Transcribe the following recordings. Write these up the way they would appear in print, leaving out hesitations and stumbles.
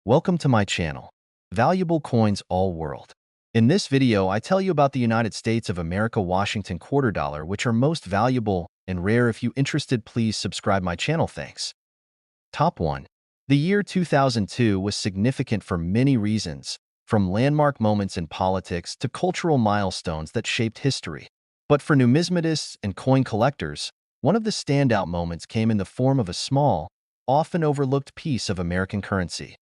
Welcome to my channel, Valuable Coins All World. In this video, I tell you about the United States of America Washington quarter dollar, which are most valuable and rare. If you interested, please subscribe my channel. Thanks. Top 1. The year 2002 was significant for many reasons, from landmark moments in politics to cultural milestones that shaped history. But for numismatists and coin collectors, one of the standout moments came in the form of a small, often overlooked piece of American currency.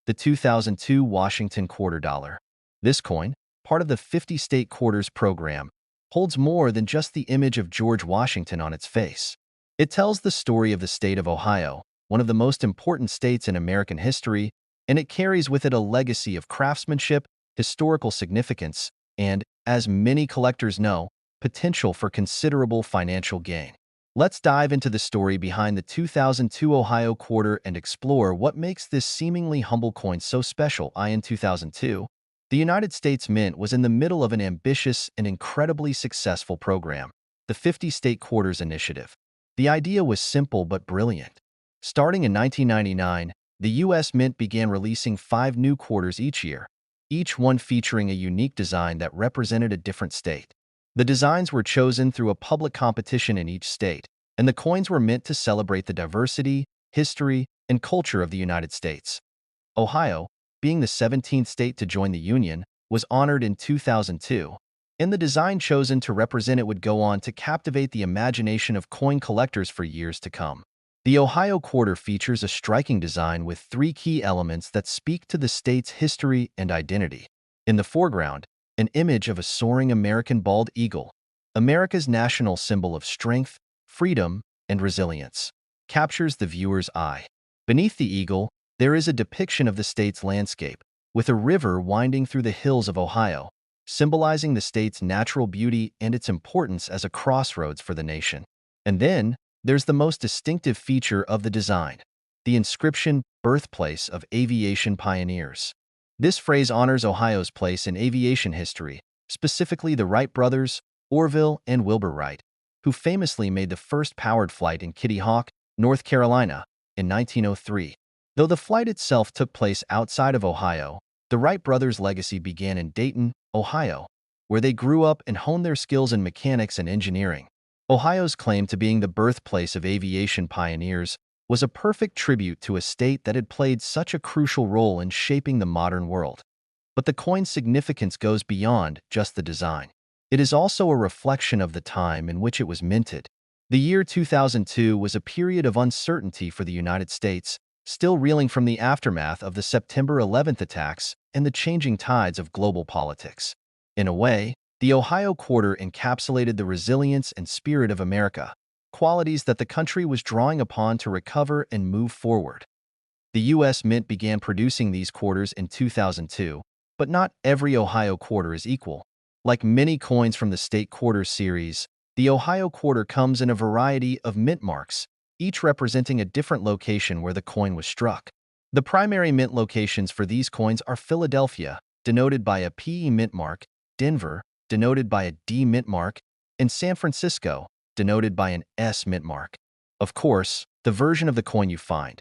The 2002 Washington quarter dollar. This coin, part of the 50-state quarters program, holds more than just the image of George Washington on its face. It tells the story of the state of Ohio, one of the most important states in American history, and it carries with it a legacy of craftsmanship, historical significance, and, as many collectors know, potential for considerable financial gain. Let's dive into the story behind the 2002 Ohio quarter and explore what makes this seemingly humble coin so special. In 2002, the United States Mint was in the middle of an ambitious and incredibly successful program, the 50-State Quarters Initiative. The idea was simple but brilliant. Starting in 1999, the U.S. Mint began releasing 5 new quarters each year, each one featuring a unique design that represented a different state. The designs were chosen through a public competition in each state, and the coins were meant to celebrate the diversity, history, and culture of the United States. Ohio, being the 17th state to join the Union, was honored in 2002, and the design chosen to represent it would go on to captivate the imagination of coin collectors for years to come. The Ohio quarter features a striking design with 3 key elements that speak to the state's history and identity. In the foreground, an image of a soaring American bald eagle, America's national symbol of strength, freedom, and resilience, captures the viewer's eye. Beneath the eagle, there is a depiction of the state's landscape, with a river winding through the hills of Ohio, symbolizing the state's natural beauty and its importance as a crossroads for the nation. And then, there's the most distinctive feature of the design, the inscription, "Birthplace of Aviation Pioneers." This phrase honors Ohio's place in aviation history, specifically the Wright brothers, Orville and Wilbur Wright, who famously made the first powered flight in Kitty Hawk, North Carolina, in 1903. Though the flight itself took place outside of Ohio, the Wright brothers' legacy began in Dayton, Ohio, where they grew up and honed their skills in mechanics and engineering. Ohio's claim to being the birthplace of aviation pioneers was a perfect tribute to a state that had played such a crucial role in shaping the modern world. But the coin's significance goes beyond just the design. It is also a reflection of the time in which it was minted. The year 2002 was a period of uncertainty for the United States, still reeling from the aftermath of the September 11th attacks and the changing tides of global politics. In a way, the Ohio quarter encapsulated the resilience and spirit of America, qualities that the country was drawing upon to recover and move forward. The U.S. Mint began producing these quarters in 2002, but not every Ohio quarter is equal. Like many coins from the State Quarters series, the Ohio quarter comes in a variety of mint marks, each representing a different location where the coin was struck. The primary mint locations for these coins are Philadelphia, denoted by a PE mint mark, Denver, denoted by a D mint mark, and San Francisco, denoted by an S mint mark. Of course, the version of the coin you find,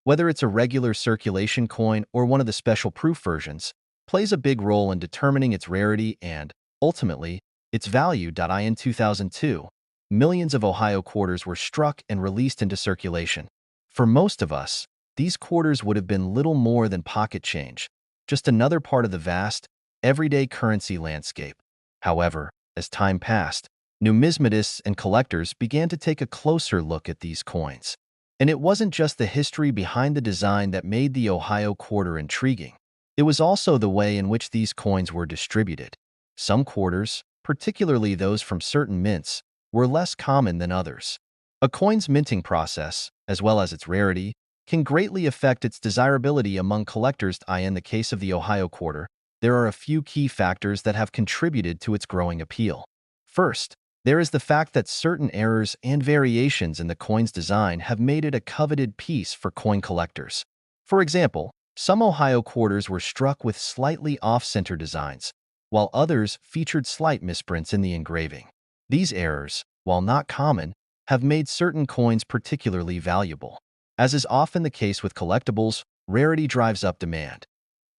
whether it's a regular circulation coin or one of the special proof versions, plays a big role in determining its rarity and, ultimately, its value. In 2002, millions of Ohio quarters were struck and released into circulation. For most of us, these quarters would have been little more than pocket change, just another part of the vast, everyday currency landscape. However, as time passed, numismatists and collectors began to take a closer look at these coins. And it wasn't just the history behind the design that made the Ohio quarter intriguing. It was also the way in which these coins were distributed. Some quarters, particularly those from certain mints, were less common than others. A coin's minting process, as well as its rarity, can greatly affect its desirability among collectors. In the case of the Ohio quarter, there are a few key factors that have contributed to its growing appeal. First, there is the fact that certain errors and variations in the coin's design have made it a coveted piece for coin collectors. For example, some Ohio quarters were struck with slightly off-center designs, while others featured slight misprints in the engraving. These errors, while not common, have made certain coins particularly valuable. As is often the case with collectibles, Rarity drives up demand.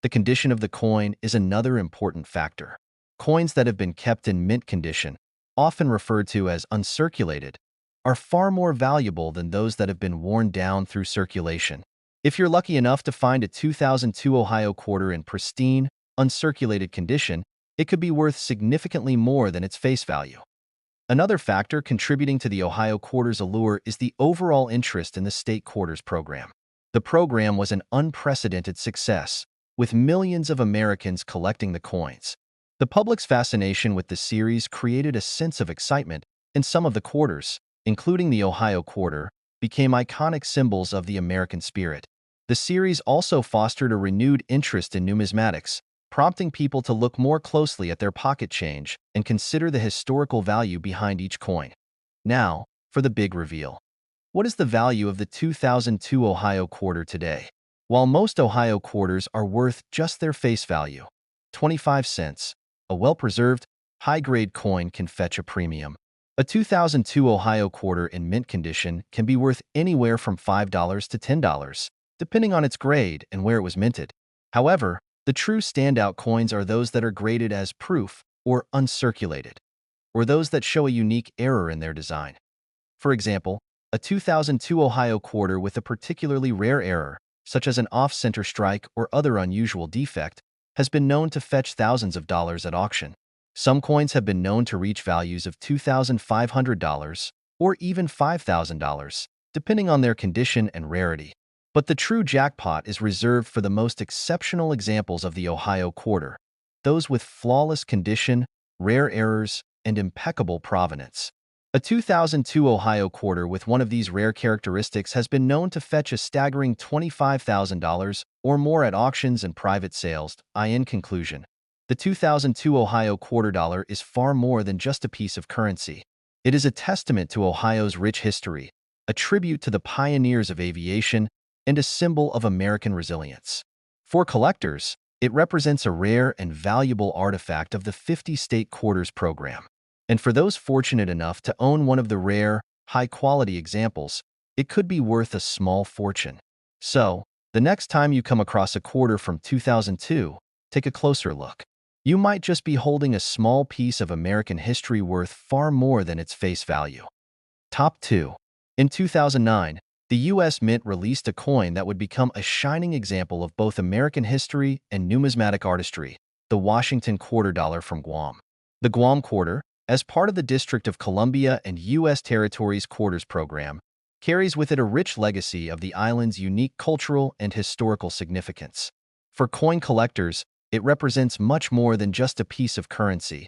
The condition of the coin is another important factor. Coins that have been kept in mint condition, often referred to as uncirculated, are far more valuable than those that have been worn down through circulation. If you're lucky enough to find a 2002 Ohio quarter in pristine, uncirculated condition, it could be worth significantly more than its face value. Another factor contributing to the Ohio quarter's allure is the overall interest in the state quarters program. The program was an unprecedented success, with millions of Americans collecting the coins. The public's fascination with the series created a sense of excitement, and some of the quarters, including the Ohio quarter, became iconic symbols of the American spirit. The series also fostered a renewed interest in numismatics, prompting people to look more closely at their pocket change and consider the historical value behind each coin. Now, for the big reveal. What is the value of the 2002 Ohio quarter today? While most Ohio quarters are worth just their face value, 25 cents, a well-preserved, high-grade coin can fetch a premium. A 2002 Ohio quarter in mint condition can be worth anywhere from $5 to $10, depending on its grade and where it was minted. However, the true standout coins are those that are graded as proof or uncirculated, or those that show a unique error in their design. For example, a 2002 Ohio quarter with a particularly rare error, such as an off-center strike or other unusual defect, has been known to fetch thousands of dollars at auction. Some coins have been known to reach values of $2,500 or even $5,000, depending on their condition and rarity. But the true jackpot is reserved for the most exceptional examples of the Ohio quarter, those with flawless condition, rare errors, and impeccable provenance. A 2002 Ohio quarter with one of these rare characteristics has been known to fetch a staggering $25,000 or more at auctions and private sales. In conclusion, the 2002 Ohio quarter dollar is far more than just a piece of currency. It is a testament to Ohio's rich history, a tribute to the pioneers of aviation, and a symbol of American resilience. For collectors, it represents a rare and valuable artifact of the 50-state quarters program. And for those fortunate enough to own one of the rare, high-quality examples, it could be worth a small fortune. So, the next time you come across a quarter from 2002, take a closer look. You might just be holding a small piece of American history worth far more than its face value. Top 2. In 2009, the U.S. Mint released a coin that would become a shining example of both American history and numismatic artistry, the Washington quarter dollar from Guam. The Guam quarter, as part of the District of Columbia and U.S. Territories Quarters Program, carries with it a rich legacy of the island's unique cultural and historical significance. For coin collectors, it represents much more than just a piece of currency.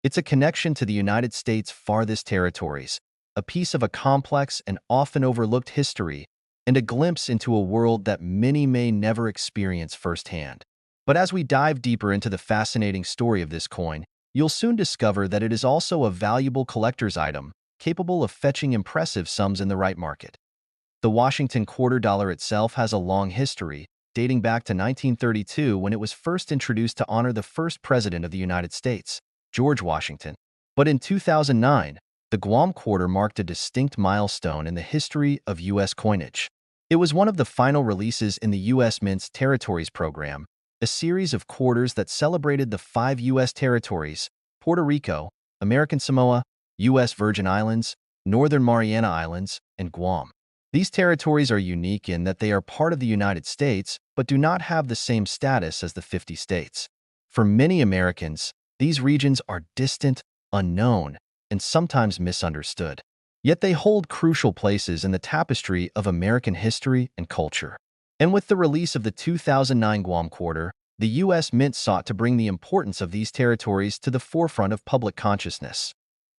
It's a connection to the United States' farthest territories, a piece of a complex and often overlooked history, and a glimpse into a world that many may never experience firsthand. But as we dive deeper into the fascinating story of this coin, you'll soon discover that it is also a valuable collector's item, capable of fetching impressive sums in the right market. The Washington quarter dollar itself has a long history, dating back to 1932 when it was first introduced to honor the first president of the United States, George Washington. But in 2009, the Guam quarter marked a distinct milestone in the history of U.S. coinage. It was one of the final releases in the U.S. Mint's Territories program, a series of quarters that celebrated the 5 U.S. territories: Puerto Rico, American Samoa, U.S. Virgin Islands, Northern Mariana Islands, and Guam. These territories are unique in that they are part of the United States but do not have the same status as the 50 states. For many Americans, these regions are distant, unknown, and sometimes misunderstood. Yet they hold crucial places in the tapestry of American history and culture. And with the release of the 2009 Guam quarter, the U.S. Mint sought to bring the importance of these territories to the forefront of public consciousness.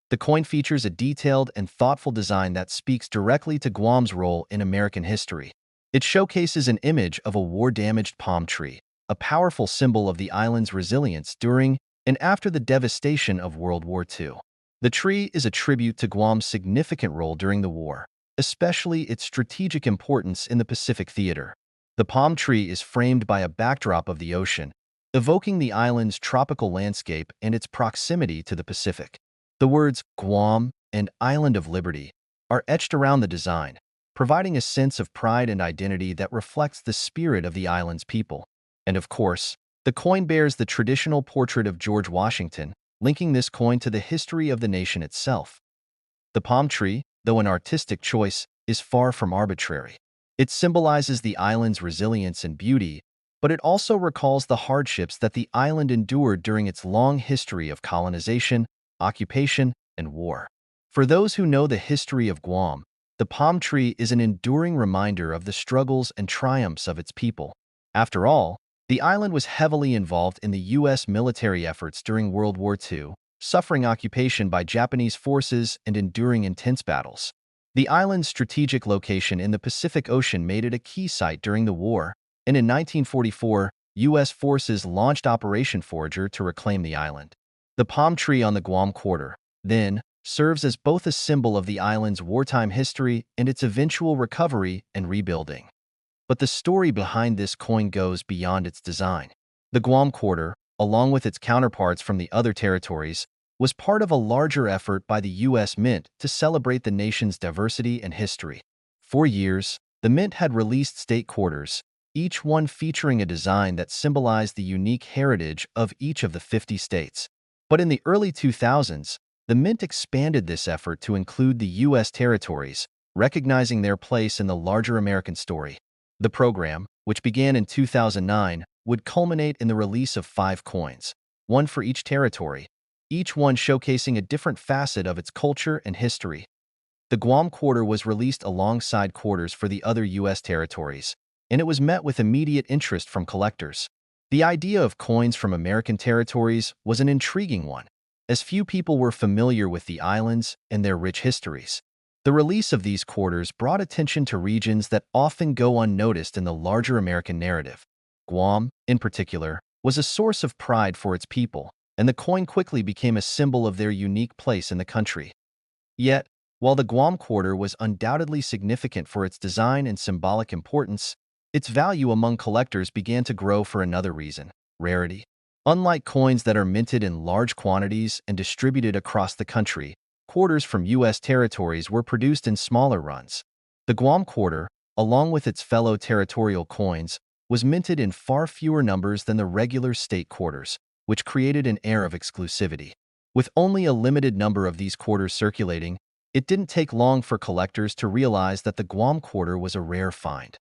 The coin features a detailed and thoughtful design that speaks directly to Guam's role in American history. It showcases an image of a war-damaged palm tree, a powerful symbol of the island's resilience during and after the devastation of World War II. The tree is a tribute to Guam's significant role during the war, especially its strategic importance in the Pacific theater. The palm tree is framed by a backdrop of the ocean, evoking the island's tropical landscape and its proximity to the Pacific. The words Guam and Island of Liberty are etched around the design, providing a sense of pride and identity that reflects the spirit of the island's people. And of course, the coin bears the traditional portrait of George Washington, linking this coin to the history of the nation itself. The palm tree, though an artistic choice, is far from arbitrary. It symbolizes the island's resilience and beauty, but it also recalls the hardships that the island endured during its long history of colonization, occupation, and war. For those who know the history of Guam, the palm tree is an enduring reminder of the struggles and triumphs of its people. After all, the island was heavily involved in the U.S. military efforts during World War II, suffering occupation by Japanese forces and enduring intense battles. The island's strategic location in the Pacific Ocean made it a key site during the war, and in 1944, U.S. forces launched Operation Forager to reclaim the island. The palm tree on the Guam Quarter, then, serves as both a symbol of the island's wartime history and its eventual recovery and rebuilding. But the story behind this coin goes beyond its design. The Guam Quarter, along with its counterparts from the other territories, was part of a larger effort by the U.S. Mint to celebrate the nation's diversity and history. For years, the Mint had released state quarters, each one featuring a design that symbolized the unique heritage of each of the 50 states. But in the early 2000s, the Mint expanded this effort to include the U.S. territories, recognizing their place in the larger American story. The program, which began in 2009, would culminate in the release of 5 coins, one for each territory, each one showcasing a different facet of its culture and history. The Guam Quarter was released alongside quarters for the other U.S. territories, and it was met with immediate interest from collectors. The idea of coins from American territories was an intriguing one, as few people were familiar with the islands and their rich histories. The release of these quarters brought attention to regions that often go unnoticed in the larger American narrative. Guam, in particular, was a source of pride for its people, and the coin quickly became a symbol of their unique place in the country. Yet, while the Guam Quarter was undoubtedly significant for its design and symbolic importance, its value among collectors began to grow for another reason: rarity. Unlike coins that are minted in large quantities and distributed across the country, quarters from U.S. territories were produced in smaller runs. The Guam Quarter, along with its fellow territorial coins, was minted in far fewer numbers than the regular state quarters, which created an air of exclusivity. With only a limited number of these quarters circulating, it didn't take long for collectors to realize that the Guam Quarter was a rare find.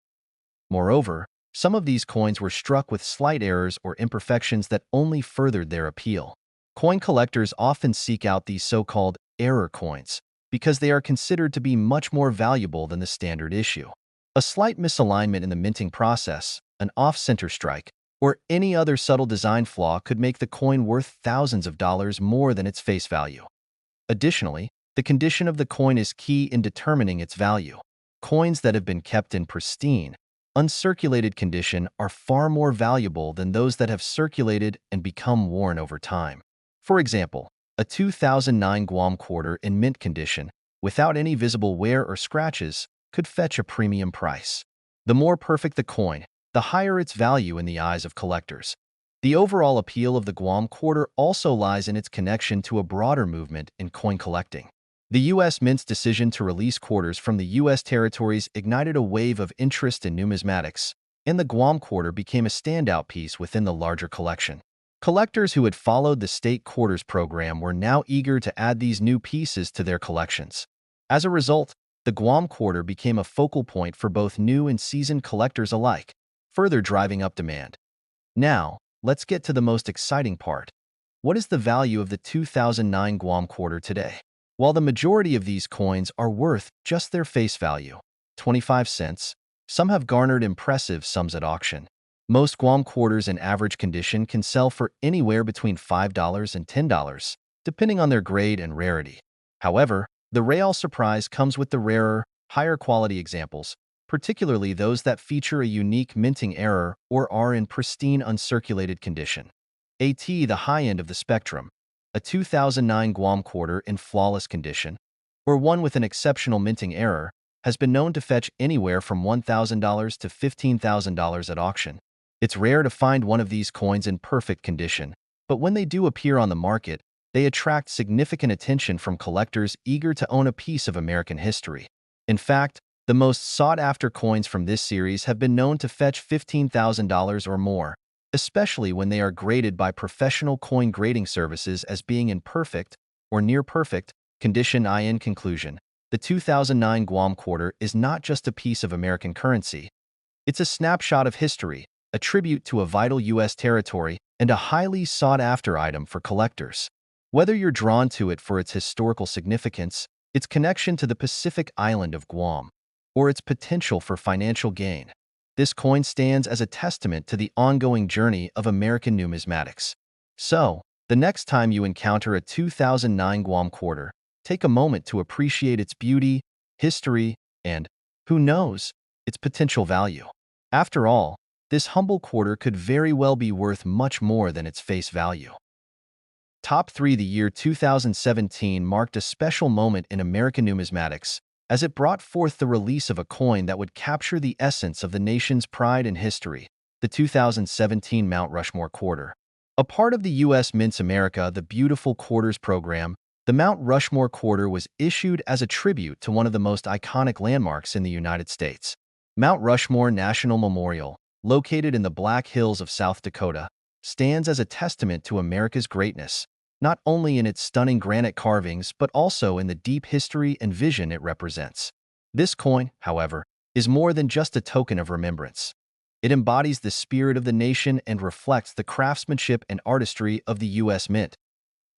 Moreover, some of these coins were struck with slight errors or imperfections that only furthered their appeal. Coin collectors often seek out these so-called error coins because they are considered to be much more valuable than the standard issue. A slight misalignment in the minting process, an off-center strike, or any other subtle design flaw could make the coin worth thousands of dollars more than its face value. Additionally, the condition of the coin is key in determining its value. Coins that have been kept in pristine, uncirculated condition are far more valuable than those that have circulated and become worn over time. For example, a 2009 Guam Quarter in mint condition, without any visible wear or scratches, could fetch a premium price. The more perfect the coin, the higher its value in the eyes of collectors. The overall appeal of the Guam Quarter also lies in its connection to a broader movement in coin collecting. The U.S. Mint's decision to release quarters from the U.S. territories ignited a wave of interest in numismatics, and the Guam Quarter became a standout piece within the larger collection. Collectors who had followed the state quarters program were now eager to add these new pieces to their collections. As a result, the Guam Quarter became a focal point for both new and seasoned collectors alike, further driving up demand. Now, let's get to the most exciting part. What is the value of the 2009 Guam Quarter today? While the majority of these coins are worth just their face value, 25 cents, some have garnered impressive sums at auction. Most Guam quarters in average condition can sell for anywhere between $5 and $10, depending on their grade and rarity. However, the real surprise comes with the rarer, higher quality examples, particularly those that feature a unique minting error or are in pristine uncirculated condition. The high end of the spectrum, a 2009 Guam Quarter in flawless condition, or one with an exceptional minting error, has been known to fetch anywhere from $1,000 to $15,000 at auction. It's rare to find one of these coins in perfect condition, but when they do appear on the market, they attract significant attention from collectors eager to own a piece of American history. In fact, The most sought-after coins from this series have been known to fetch $15,000 or more, especially when they are graded by professional coin grading services as being in perfect or near-perfect condition. In conclusion, the 2009 Guam quarter is not just a piece of American currency. It's a snapshot of history, a tribute to a vital U.S. territory, and a highly sought-after item for collectors. Whether you're drawn to it for its historical significance, its connection to the Pacific island of Guam, or its potential for financial gain, this coin stands as a testament to the ongoing journey of American numismatics. So, the next time you encounter a 2009 Guam quarter, take a moment to appreciate its beauty, history, and, who knows, its potential value. After all, this humble quarter could very well be worth much more than its face value. Top 3. The year 2017 marked a special moment in American numismatics, as it brought forth the release of a coin that would capture the essence of the nation's pride and history, the 2017 Mount Rushmore Quarter. A part of the U.S. Mint's America the Beautiful Quarters program, the Mount Rushmore Quarter was issued as a tribute to one of the most iconic landmarks in the United States. Mount Rushmore National Memorial, located in the Black Hills of South Dakota, stands as a testament to America's greatness, not only in its stunning granite carvings but also in the deep history and vision it represents. This coin, however, is more than just a token of remembrance. It embodies the spirit of the nation and reflects the craftsmanship and artistry of the U.S. Mint.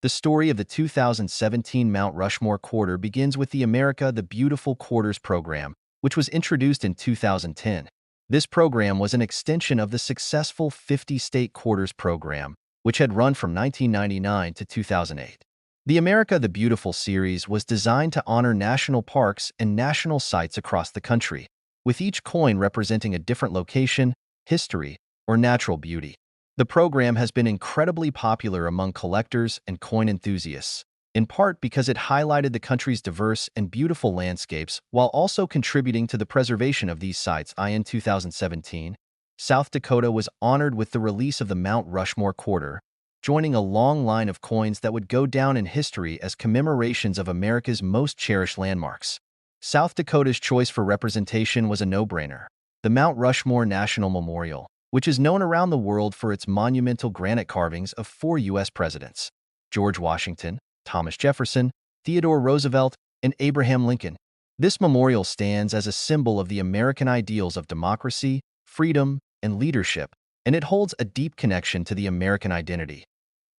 The story of the 2017 Mount Rushmore Quarter begins with the America the Beautiful Quarters program, which was introduced in 2010. This program was an extension of the successful 50-state quarters program, which had run from 1999 to 2008. The America the Beautiful series was designed to honor national parks and national sites across the country, with each coin representing a different location, history, or natural beauty. The program has been incredibly popular among collectors and coin enthusiasts, in part because it highlighted the country's diverse and beautiful landscapes while also contributing to the preservation of these sites. In 2017, South Dakota was honored with the release of the Mount Rushmore Quarter, joining a long line of coins that would go down in history as commemorations of America's most cherished landmarks. South Dakota's choice for representation was a no-brainer. The Mount Rushmore National Memorial, which is known around the world for its monumental granite carvings of 4 U.S. presidents: George Washington, Thomas Jefferson, Theodore Roosevelt, and Abraham Lincoln. This memorial stands as a symbol of the American ideals of democracy, freedom, and leadership, and it holds a deep connection to the American identity.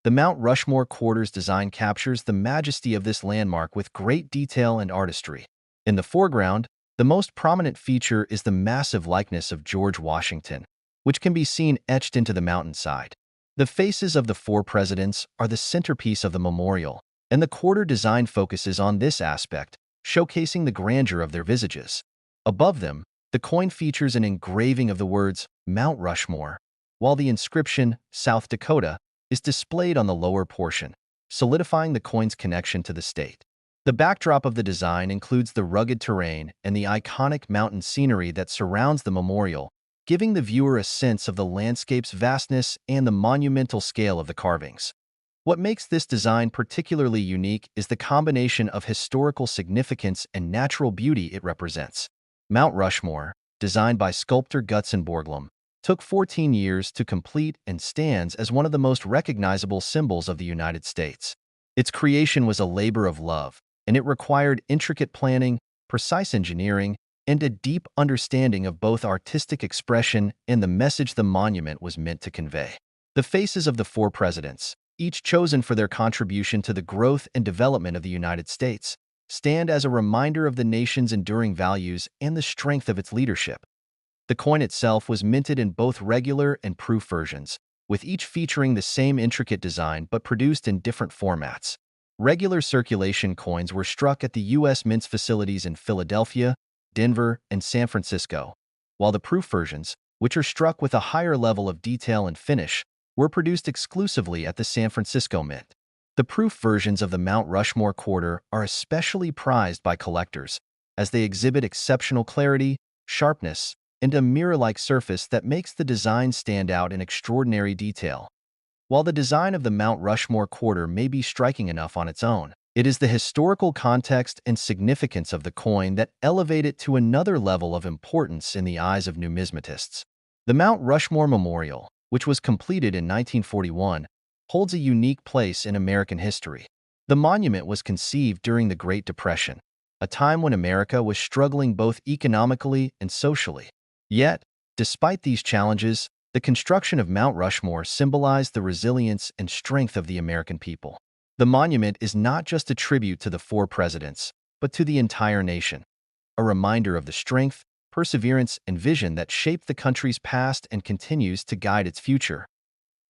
The Mount Rushmore Quarters design captures the majesty of this landmark with great detail and artistry. In the foreground, the most prominent feature is the massive likeness of George Washington, which can be seen etched into the mountainside. The faces of the 4 presidents are the centerpiece of the memorial, and the quarter design focuses on this aspect, showcasing the grandeur of their visages. Above them, the coin features an engraving of the words Mount Rushmore, while the inscription South Dakota is displayed on the lower portion, solidifying the coin's connection to the state. The backdrop of the design includes the rugged terrain and the iconic mountain scenery that surrounds the memorial, giving the viewer a sense of the landscape's vastness and the monumental scale of the carvings. What makes this design particularly unique is the combination of historical significance and natural beauty it represents. Mount Rushmore, designed by sculptor Gutzon Borglum, took 14 years to complete and stands as one of the most recognizable symbols of the United States. Its creation was a labor of love, and it required intricate planning, precise engineering, and a deep understanding of both artistic expression and the message the monument was meant to convey. The faces of the 4 presidents, each chosen for their contribution to the growth and development of the United States, stand as a reminder of the nation's enduring values and the strength of its leadership. The coin itself was minted in both regular and proof versions, with each featuring the same intricate design but produced in different formats. Regular circulation coins were struck at the U.S. Mint's facilities in Philadelphia, Denver, and San Francisco, while the proof versions, which are struck with a higher level of detail and finish, were produced exclusively at the San Francisco Mint. The proof versions of the Mount Rushmore Quarter are especially prized by collectors, as they exhibit exceptional clarity, sharpness, and a mirror-like surface that makes the design stand out in extraordinary detail. While the design of the Mount Rushmore Quarter may be striking enough on its own, It is the historical context and significance of the coin that elevate it to another level of importance in the eyes of numismatists. The Mount Rushmore Memorial, which was completed in 1941, holds a unique place in American history. The monument was conceived during the Great Depression, a time when America was struggling both economically and socially. Yet, despite these challenges, the construction of Mount Rushmore symbolized the resilience and strength of the American people. The monument is not just a tribute to the four presidents, but to the entire nation, a reminder of the strength, perseverance, and vision that shaped the country's past and continues to guide its future.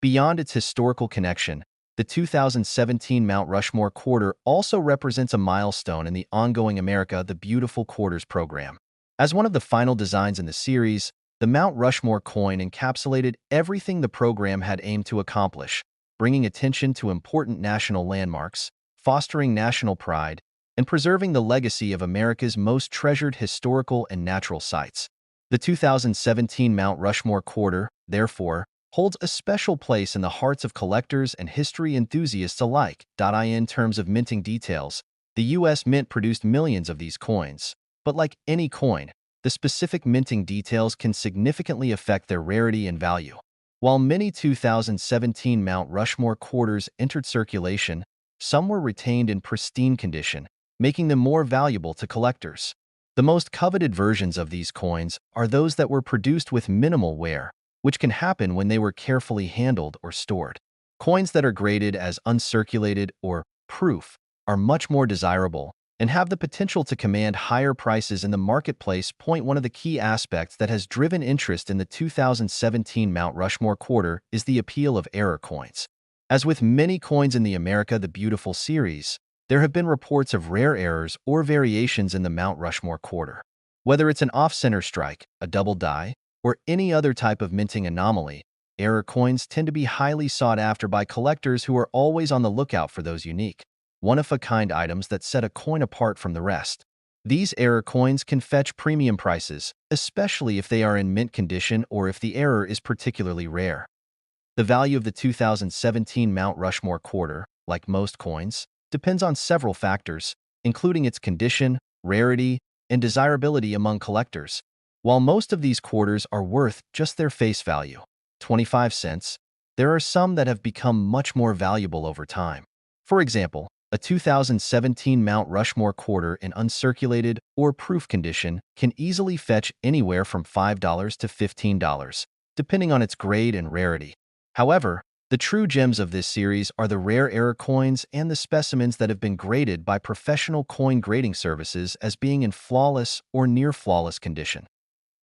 Beyond its historical connection, the 2017 Mount Rushmore Quarter also represents a milestone in the ongoing America the Beautiful Quarters program. As one of the final designs in the series, the Mount Rushmore coin encapsulated everything the program had aimed to accomplish, bringing attention to important national landmarks, fostering national pride, and preserving the legacy of America's most treasured historical and natural sites. The 2017 Mount Rushmore Quarter, therefore, holds a special place in the hearts of collectors and history enthusiasts alike. In terms of minting details, the U.S. Mint produced millions of these coins, but like any coin, the specific minting details can significantly affect their rarity and value. While many 2017 Mount Rushmore quarters entered circulation, some were retained in pristine condition, making them more valuable to collectors. The most coveted versions of these coins are those that were produced with minimal wear, which can happen when they were carefully handled or stored. Coins that are graded as uncirculated or proof are much more desirable and have the potential to command higher prices in the marketplace. One of the key aspects that has driven interest in the 2017 Mount Rushmore quarter is the appeal of error coins. As with many coins in the America the Beautiful series, there have been reports of rare errors or variations in the Mount Rushmore quarter. Whether it's an off-center strike, a double die, or any other type of minting anomaly, error coins tend to be highly sought after by collectors who are always on the lookout for those unique, one-of-a-kind items that set a coin apart from the rest. These error coins can fetch premium prices, especially if they are in mint condition or if the error is particularly rare. The value of the 2017 Mount Rushmore quarter, like most coins, depends on several factors, including its condition, rarity, and desirability among collectors. While most of these quarters are worth just their face value, 25 cents, there are some that have become much more valuable over time. For example, a 2017 Mount Rushmore quarter in uncirculated or proof condition can easily fetch anywhere from $5 to $15, depending on its grade and rarity. However, the true gems of this series are the rare error coins and the specimens that have been graded by professional coin grading services as being in flawless or near-flawless condition.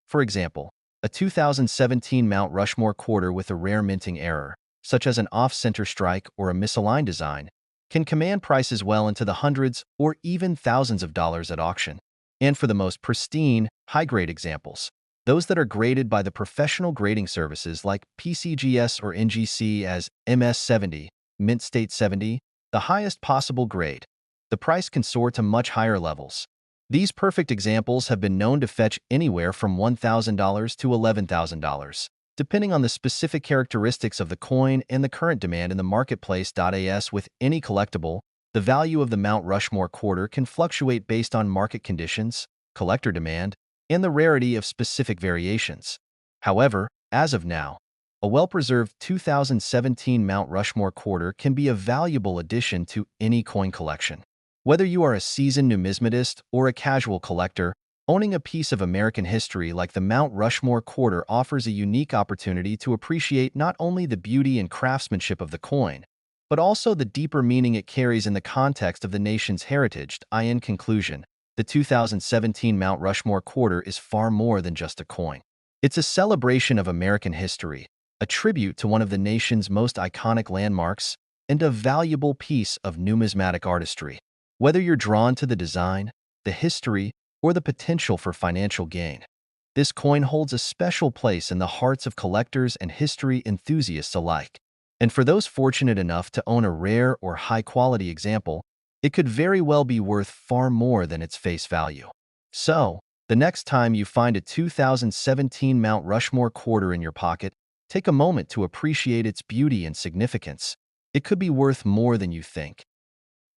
For example, a 2017 Mount Rushmore quarter with a rare minting error, such as an off-center strike or a misaligned design, can command prices well into the hundreds or even thousands of dollars at auction. And for the most pristine, high-grade examples, those that are graded by the professional grading services like PCGS or NGC as MS70, Mint State 70, the highest possible grade, the price can soar to much higher levels. These perfect examples have been known to fetch anywhere from $1,000 to $11,000, depending on the specific characteristics of the coin and the current demand in the marketplace. As with any collectible, the value of the Mount Rushmore quarter can fluctuate based on market conditions, collector demand, and the rarity of specific variations. However, as of now, a well-preserved 2017 Mount Rushmore quarter can be a valuable addition to any coin collection. Whether you are a seasoned numismatist or a casual collector, owning a piece of American history like the Mount Rushmore quarter offers a unique opportunity to appreciate not only the beauty and craftsmanship of the coin, but also the deeper meaning it carries in the context of the nation's heritage. In conclusion, the 2017 Mount Rushmore quarter is far more than just a coin. It's a celebration of American history, a tribute to one of the nation's most iconic landmarks, and a valuable piece of numismatic artistry. Whether you're drawn to the design, the history, or the potential for financial gain, this coin holds a special place in the hearts of collectors and history enthusiasts alike. And for those fortunate enough to own a rare or high-quality example, it could very well be worth far more than its face value. So, the next time you find a 2017 Mount Rushmore quarter in your pocket, take a moment to appreciate its beauty and significance. It could be worth more than you think.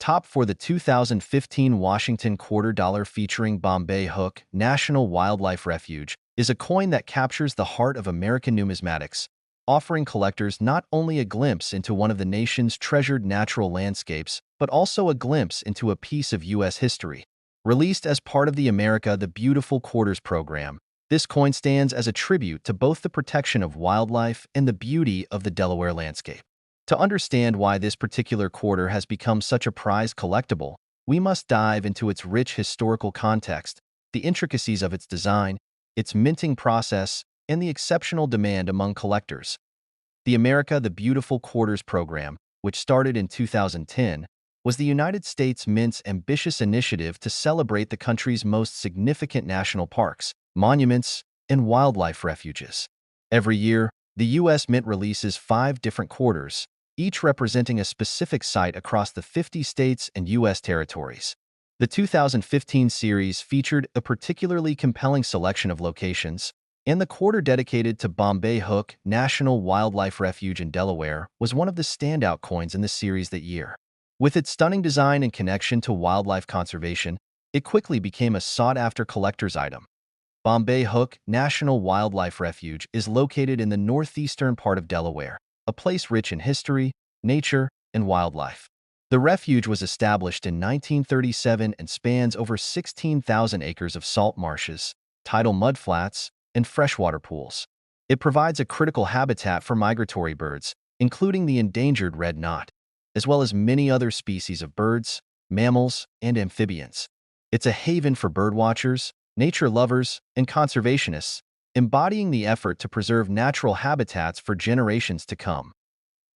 Top for the 2015 Washington quarter dollar featuring Bombay Hook National Wildlife Refuge is a coin that captures the heart of American numismatics, offering collectors not only a glimpse into one of the nation's treasured natural landscapes, but also a glimpse into a piece of U.S. history. Released as part of the America the Beautiful Quarters program, this coin stands as a tribute to both the protection of wildlife and the beauty of the Delaware landscape. To understand why this particular quarter has become such a prized collectible, we must dive into its rich historical context, the intricacies of its design, its minting process, and the exceptional demand among collectors. The America the Beautiful Quarters program, which started in 2010, was the United States Mint's ambitious initiative to celebrate the country's most significant national parks, monuments, and wildlife refuges. Every year, the U.S. Mint releases 5 different quarters, each representing a specific site across the 50 states and U.S. territories. The 2015 series featured a particularly compelling selection of locations, and the quarter dedicated to Bombay Hook National Wildlife Refuge in Delaware was one of the standout coins in the series that year. With its stunning design and connection to wildlife conservation, it quickly became a sought-after collector's item. Bombay Hook National Wildlife Refuge is located in the northeastern part of Delaware, a place rich in history, nature, and wildlife. The refuge was established in 1937 and spans over 16,000 acres of salt marshes, tidal mudflats, and freshwater pools. It provides a critical habitat for migratory birds, including the endangered red knot, as well as many other species of birds, mammals, and amphibians. It's a haven for birdwatchers, nature lovers, and conservationists, embodying the effort to preserve natural habitats for generations to come.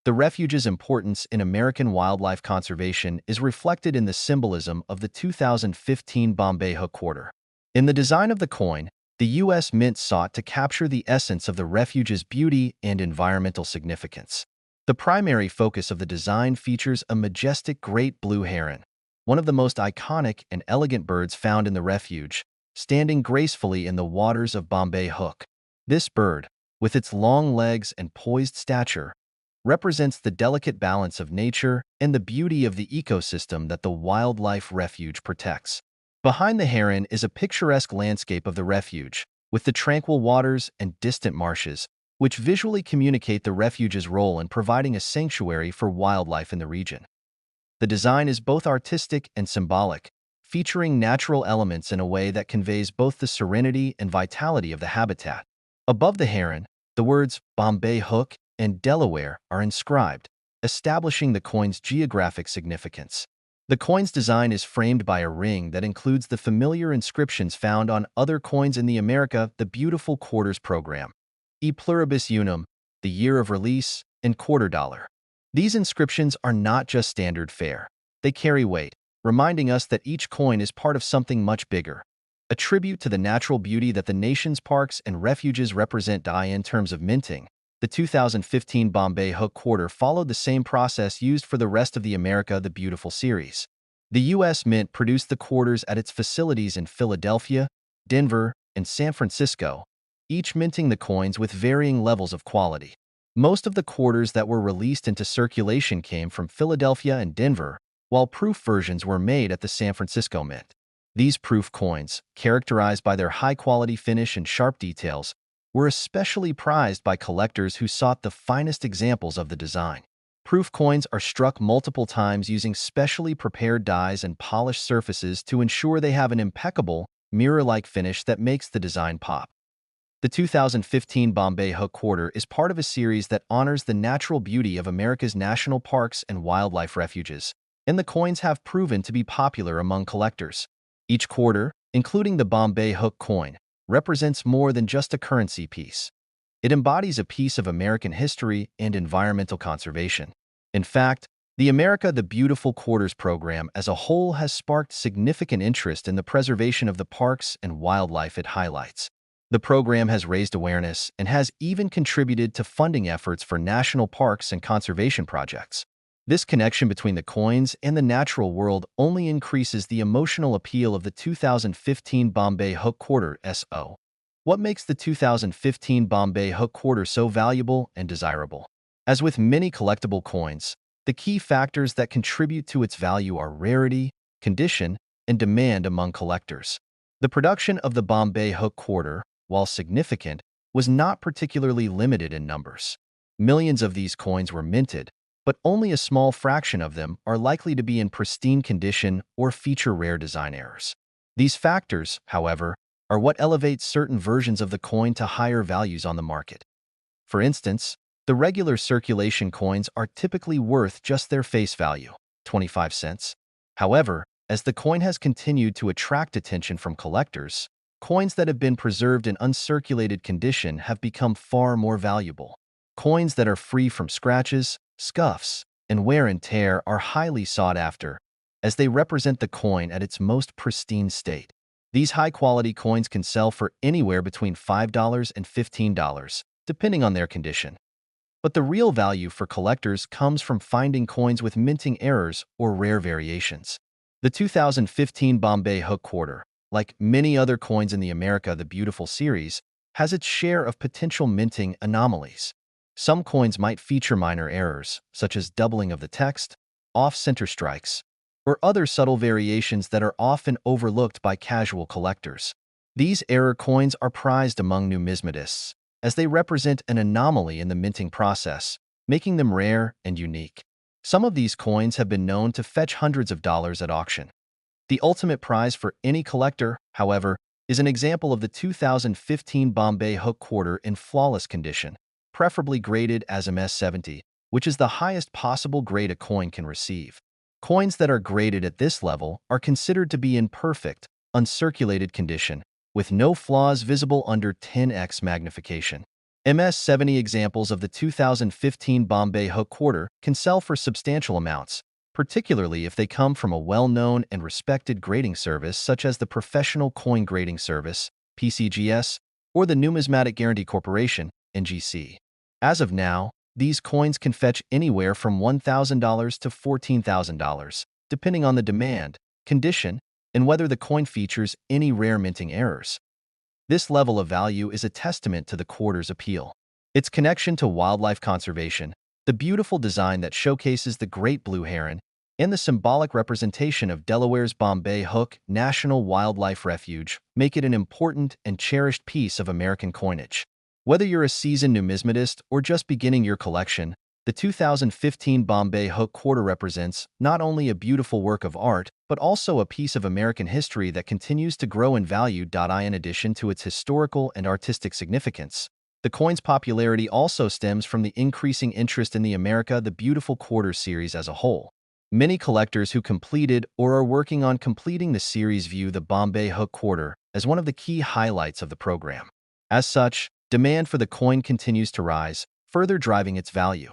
The refuge's importance in American wildlife conservation is reflected in the symbolism of the 2015 Bombay Hook quarter. In the design of the coin, the U.S. Mint sought to capture the essence of the refuge's beauty and environmental significance. The primary focus of the design features a majestic great blue heron, one of the most iconic and elegant birds found in the refuge, standing gracefully in the waters of Bombay Hook. This bird, with its long legs and poised stature, represents the delicate balance of nature and the beauty of the ecosystem that the wildlife refuge protects. Behind the heron is a picturesque landscape of the refuge, with the tranquil waters and distant marshes, which visually communicate the refuge's role in providing a sanctuary for wildlife in the region. The design is both artistic and symbolic, featuring natural elements in a way that conveys both the serenity and vitality of the habitat. Above the heron, the words Bombay Hook and Delaware are inscribed, establishing the coin's geographic significance. The coin's design is framed by a ring that includes the familiar inscriptions found on other coins in the America the Beautiful Quarters program: E pluribus unum, the year of release, and quarter dollar. These inscriptions are not just standard fare. They carry weight, reminding us that each coin is part of something much bigger, a tribute to the natural beauty that the nation's parks and refuges represent. In terms of minting, the 2015 Bombay Hook quarter followed the same process used for the rest of the America the Beautiful series. The U.S. Mint produced the quarters at its facilities in Philadelphia, Denver, and San Francisco, each minting the coins with varying levels of quality. Most of the quarters that were released into circulation came from Philadelphia and Denver, while proof versions were made at the San Francisco Mint. These proof coins, characterized by their high-quality finish and sharp details, were especially prized by collectors who sought the finest examples of the design. Proof coins are struck multiple times using specially prepared dies and polished surfaces to ensure they have an impeccable, mirror-like finish that makes the design pop. The 2015 Bombay Hook quarter is part of a series that honors the natural beauty of America's national parks and wildlife refuges, and the coins have proven to be popular among collectors. Each quarter, including the Bombay Hook coin, represents more than just a currency piece. It embodies a piece of American history and environmental conservation. In fact, the America the Beautiful Quarters program as a whole has sparked significant interest in the preservation of the parks and wildlife it highlights. The program has raised awareness and has even contributed to funding efforts for national parks and conservation projects. This connection between the coins and the natural world only increases the emotional appeal of the 2015 Bombay Hook quarter. What makes the 2015 Bombay Hook quarter so valuable and desirable? As with many collectible coins, The key factors that contribute to its value are rarity, condition, and demand among collectors. The production of the Bombay hook quarter, while significant, was not particularly limited in numbers. Millions of these coins were minted, but only a small fraction of them are likely to be in pristine condition or feature rare design errors. These factors, however, are what elevates certain versions of the coin to higher values on the market. For instance, the regular circulation coins are typically worth just their face value, 25 cents. However, as the coin has continued to attract attention from collectors, coins that have been preserved in uncirculated condition have become far more valuable. Coins that are free from scratches, scuffs, and wear and tear are highly sought after, as they represent the coin at its most pristine state. These high-quality coins can sell for anywhere between $5 and $15, depending on their condition. But the real value for collectors comes from finding coins with minting errors or rare variations. The 2015 Bombay Hook Quarter, like many other coins in the America the Beautiful series, has its share of potential minting anomalies. Some coins might feature minor errors, such as doubling of the text, off-center strikes, or other subtle variations that are often overlooked by casual collectors. These error coins are prized among numismatists, as they represent an anomaly in the minting process, making them rare and unique. Some of these coins have been known to fetch hundreds of dollars at auction. The ultimate prize for any collector, however, is an example of the 2015 Bombay Hook Quarter in flawless condition, preferably graded as MS-70, which is the highest possible grade a coin can receive. Coins that are graded at this level are considered to be in perfect, uncirculated condition, with no flaws visible under 10x magnification. MS-70 examples of the 2015 Bombay Hook Quarter can sell for substantial amounts, particularly if they come from a well-known and respected grading service such as the Professional Coin Grading Service, PCGS, or the Numismatic Guarantee Corporation, NGC. As of now, these coins can fetch anywhere from $1,000 to $14,000, depending on the demand, condition, and whether the coin features any rare minting errors. This level of value is a testament to the quarter's appeal. Its connection to wildlife conservation, the beautiful design that showcases the great blue heron, and the symbolic representation of Delaware's Bombay Hook National Wildlife Refuge make it an important and cherished piece of American coinage. Whether you're a seasoned numismatist or just beginning your collection, the 2015 Bombay Hook Quarter represents not only a beautiful work of art, but also a piece of American history that continues to grow in value. In addition to its historical and artistic significance, the coin's popularity also stems from the increasing interest in the America the Beautiful Quarter series as a whole. Many collectors who completed or are working on completing the series view the Bombay Hook Quarter as one of the key highlights of the program. As such, demand for the coin continues to rise, further driving its value.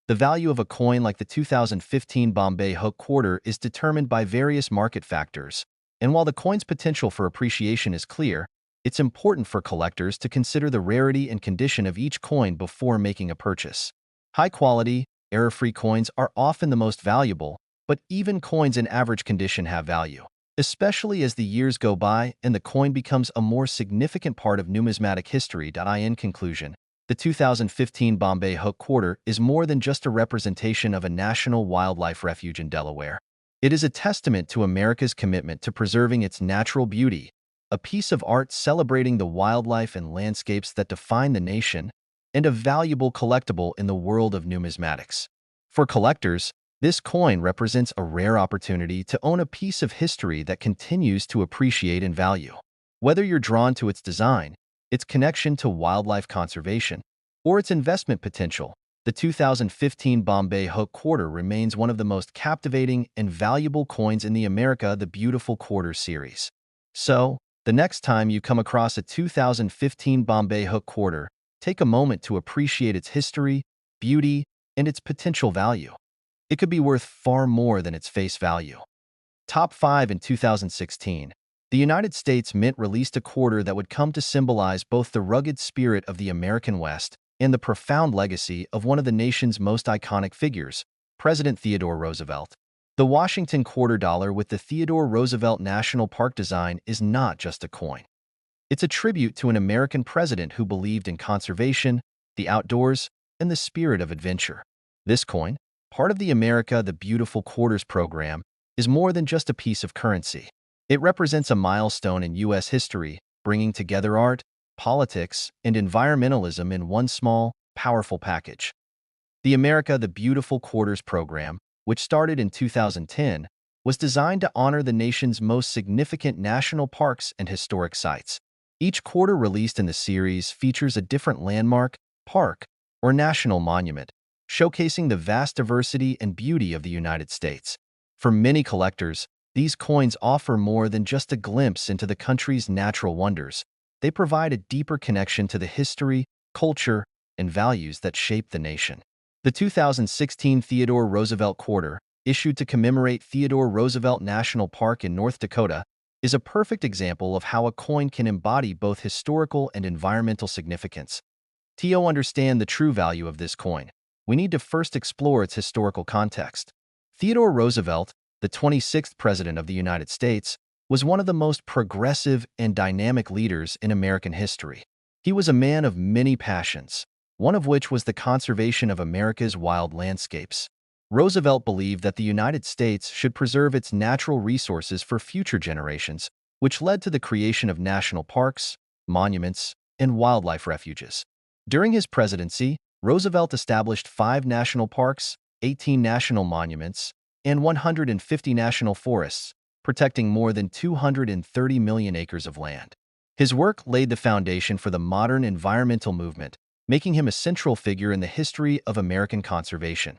The value of a coin like the 2015 Bombay Hook Quarter is determined by various market factors, and while the coin's potential for appreciation is clear, it's important for collectors to consider the rarity and condition of each coin before making a purchase. High-quality, error-free coins are often the most valuable, but even coins in average condition have value, especially as the years go by and the coin becomes a more significant part of numismatic history. In conclusion, the 2015 Bombay Hook Quarter is more than just a representation of a national wildlife refuge in Delaware. It is a testament to America's commitment to preserving its natural beauty, a piece of art celebrating the wildlife and landscapes that define the nation, and a valuable collectible in the world of numismatics. For collectors, this coin represents a rare opportunity to own a piece of history that continues to appreciate in value. Whether you're drawn to its design, its connection to wildlife conservation, or its investment potential, the 2015 Bombay Hook Quarter remains one of the most captivating and valuable coins in the America the Beautiful Quarter series. So, the next time you come across a 2015 Bombay Hook Quarter, take a moment to appreciate its history, beauty, and its potential value. It could be worth far more than its face value. Top 5 in 2016. The United States Mint released a quarter that would come to symbolize both the rugged spirit of the American West and the profound legacy of one of the nation's most iconic figures, President Theodore Roosevelt. The Washington quarter dollar with the Theodore Roosevelt National Park design is not just a coin. It's a tribute to an American president who believed in conservation, the outdoors, and the spirit of adventure. This coin, part of the America the Beautiful Quarters program, is more than just a piece of currency. It represents a milestone in U.S. history, bringing together art, politics, and environmentalism in one small, powerful package. The America the Beautiful Quarters program, which started in 2010, was designed to honor the nation's most significant national parks and historic sites. Each quarter released in the series features a different landmark, park, or national monument, showcasing the vast diversity and beauty of the United States. For many collectors, these coins offer more than just a glimpse into the country's natural wonders. They provide a deeper connection to the history, culture, and values that shape the nation. The 2016 Theodore Roosevelt Quarter, issued to commemorate Theodore Roosevelt National Park in North Dakota, is a perfect example of how a coin can embody both historical and environmental significance. To understand the true value of this coin, we need to first explore its historical context. Theodore Roosevelt, the 26th President of the United States, was one of the most progressive and dynamic leaders in American history. He was a man of many passions, one of which was the conservation of America's wild landscapes. Roosevelt believed that the United States should preserve its natural resources for future generations, which led to the creation of national parks, monuments, and wildlife refuges. During his presidency, Roosevelt established 5 national parks, 18 national monuments, and 150 national forests, protecting more than 230 million acres of land. His work laid the foundation for the modern environmental movement, making him a central figure in the history of American conservation.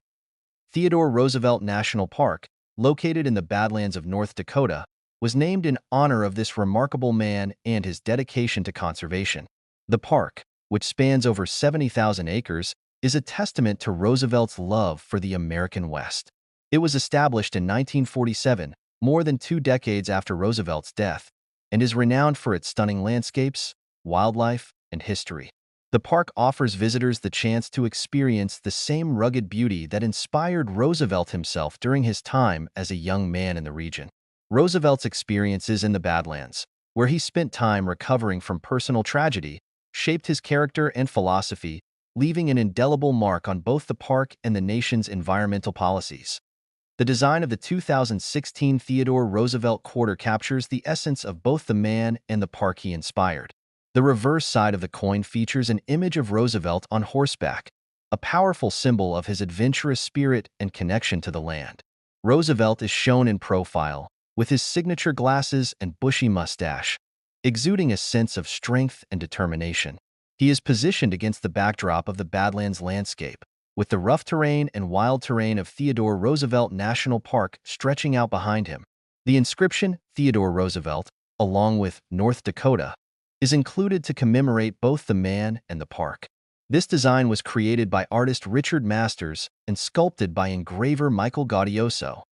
Theodore Roosevelt National Park, located in the Badlands of North Dakota, was named in honor of this remarkable man and his dedication to conservation. The park, which spans over 70,000 acres, is a testament to Roosevelt's love for the American West. It was established in 1947, more than 2 decades after Roosevelt's death, and is renowned for its stunning landscapes, wildlife, and history. The park offers visitors the chance to experience the same rugged beauty that inspired Roosevelt himself during his time as a young man in the region. Roosevelt's experiences in the Badlands, where he spent time recovering from personal tragedy, shaped his character and philosophy, leaving an indelible mark on both the park and the nation's environmental policies. The design of the 2016 Theodore Roosevelt Quarter captures the essence of both the man and the park he inspired. The reverse side of the coin features an image of Roosevelt on horseback, a powerful symbol of his adventurous spirit and connection to the land. Roosevelt is shown in profile, with his signature glasses and bushy mustache, exuding a sense of strength and determination. He is positioned against the backdrop of the Badlands landscape, with the rough terrain and wild terrain of Theodore Roosevelt National Park stretching out behind him. The inscription, Theodore Roosevelt, along with North Dakota, is included to commemorate both the man and the park. This design was created by artist Richard Masters and sculpted by engraver Michael Gaudioso.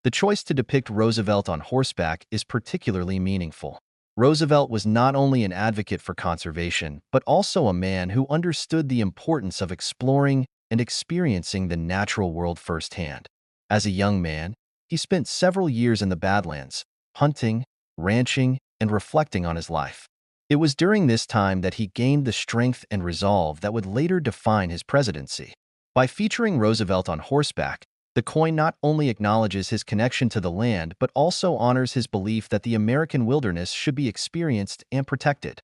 The choice to depict Roosevelt on horseback is particularly meaningful. Roosevelt was not only an advocate for conservation, but also a man who understood the importance of exploring and experiencing the natural world firsthand. As a young man, he spent several years in the Badlands, hunting, ranching, and reflecting on his life. It was during this time that he gained the strength and resolve that would later define his presidency. By featuring Roosevelt on horseback, the coin not only acknowledges his connection to the land but also honors his belief that the American wilderness should be experienced and protected.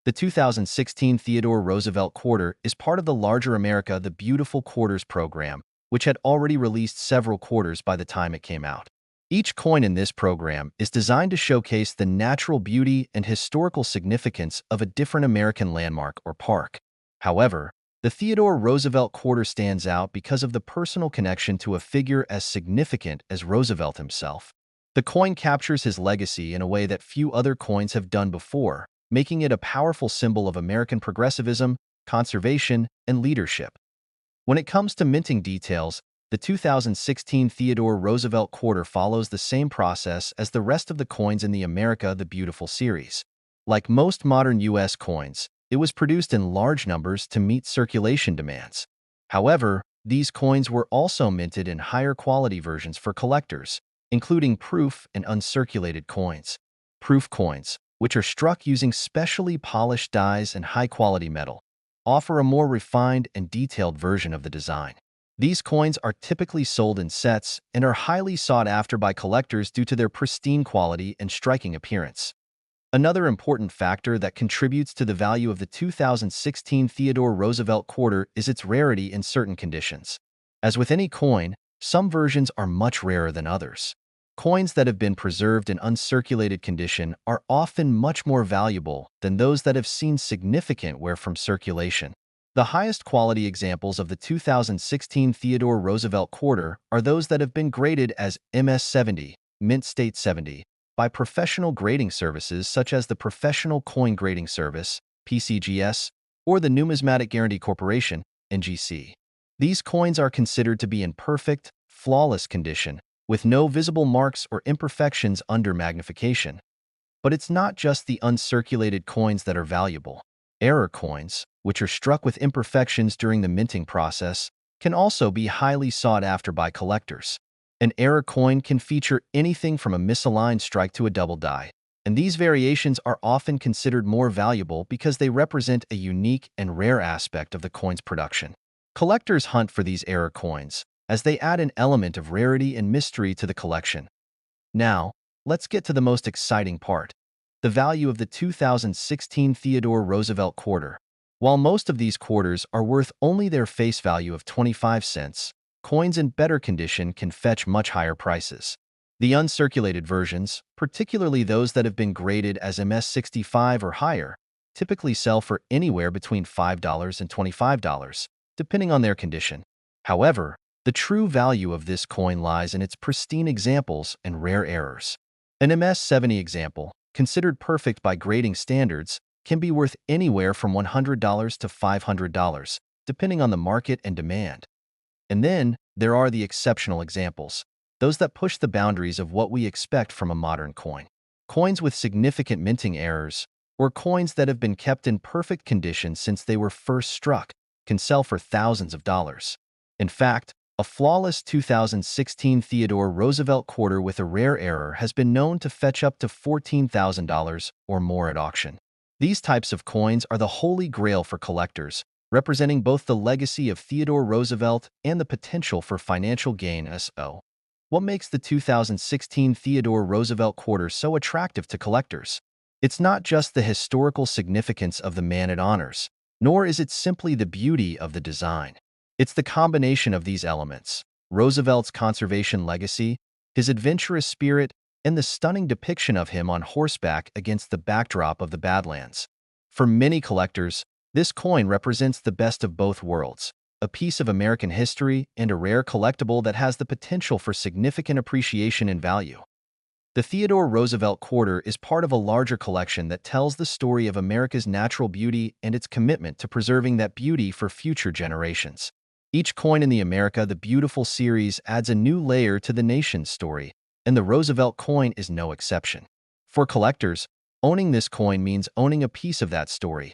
The 2016 Theodore Roosevelt Quarter is part of the larger America the Beautiful Quarters program, which had already released several quarters by the time it came out. Each coin in this program is designed to showcase the natural beauty and historical significance of a different American landmark or park. However, the Theodore Roosevelt Quarter stands out because of the personal connection to a figure as significant as Roosevelt himself. The coin captures his legacy in a way that few other coins have done before, making it a powerful symbol of American progressivism, conservation, and leadership. When it comes to minting details, the 2016 Theodore Roosevelt Quarter follows the same process as the rest of the coins in the America the Beautiful series. Like most modern U.S. coins, it was produced in large numbers to meet circulation demands. However, these coins were also minted in higher quality versions for collectors, including proof and uncirculated coins. Proof coins, which are struck using specially polished dies and high-quality metal, offer a more refined and detailed version of the design. These coins are typically sold in sets and are highly sought after by collectors due to their pristine quality and striking appearance. Another important factor that contributes to the value of the 2016 Theodore Roosevelt quarter is its rarity in certain conditions. As with any coin, some versions are much rarer than others. Coins that have been preserved in uncirculated condition are often much more valuable than those that have seen significant wear from circulation. The highest quality examples of the 2016 Theodore Roosevelt quarter are those that have been graded as MS-70, Mint State 70, by professional grading services such as the Professional Coin Grading Service, PCGS, or the Numismatic Guarantee Corporation, NGC. These coins are considered to be in perfect, flawless condition, with no visible marks or imperfections under magnification. But it's not just the uncirculated coins that are valuable. Error coins, which are struck with imperfections during the minting process, can also be highly sought after by collectors. An error coin can feature anything from a misaligned strike to a double die, and these variations are often considered more valuable because they represent a unique and rare aspect of the coin's production. Collectors hunt for these error coins, as they add an element of rarity and mystery to the collection. Now, let's get to the most exciting part: the value of the 2016 Theodore Roosevelt quarter. While most of these quarters are worth only their face value of 25 cents, coins in better condition can fetch much higher prices. The uncirculated versions, particularly those that have been graded as MS-65 or higher, typically sell for anywhere between $5 and $25, depending on their condition. However, the true value of this coin lies in its pristine examples and rare errors. An MS-70 example, considered perfect by grading standards, can be worth anywhere from $100 to $500, depending on the market and demand. And then, there are the exceptional examples, those that push the boundaries of what we expect from a modern coin. Coins with significant minting errors, or coins that have been kept in perfect condition since they were first struck, can sell for thousands of dollars. In fact, a flawless 2016 Theodore Roosevelt quarter with a rare error has been known to fetch up to $14,000 or more at auction. These types of coins are the holy grail for collectors, representing both the legacy of Theodore Roosevelt and the potential for financial gain. What makes the 2016 Theodore Roosevelt quarter so attractive to collectors? It's not just the historical significance of the man it honors, nor is it simply the beauty of the design. It's the combination of these elements: Roosevelt's conservation legacy, his adventurous spirit, and the stunning depiction of him on horseback against the backdrop of the Badlands. For many collectors, this coin represents the best of both worlds: a piece of American history and a rare collectible that has the potential for significant appreciation in value. The Theodore Roosevelt quarter is part of a larger collection that tells the story of America's natural beauty and its commitment to preserving that beauty for future generations. Each coin in the America the Beautiful series adds a new layer to the nation's story, and the Roosevelt coin is no exception. For collectors, owning this coin means owning a piece of that story,